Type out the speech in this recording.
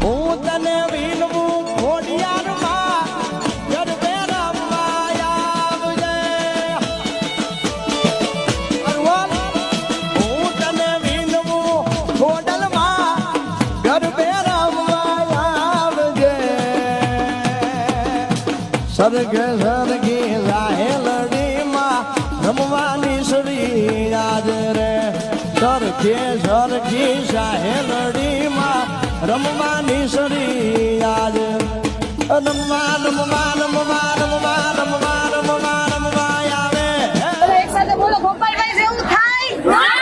હું તને વિનવું ખોડિયારમાં ગરબે રમવા આવજે. હું તને વિનવું ખોડલમાં ગરબે રમવા આવજે. સરગે સરગી રાહેલડીમાં રમવાની શ્રી આજ રે. સરખે સરખી સાહેલડીમાં રમવાની શ્રી આજ. રમવા રમવા રમવા રમવા રમવા રમવા રમવા આવે. એક સાથે બોલો ગોપાલભાઈ જેવું થાય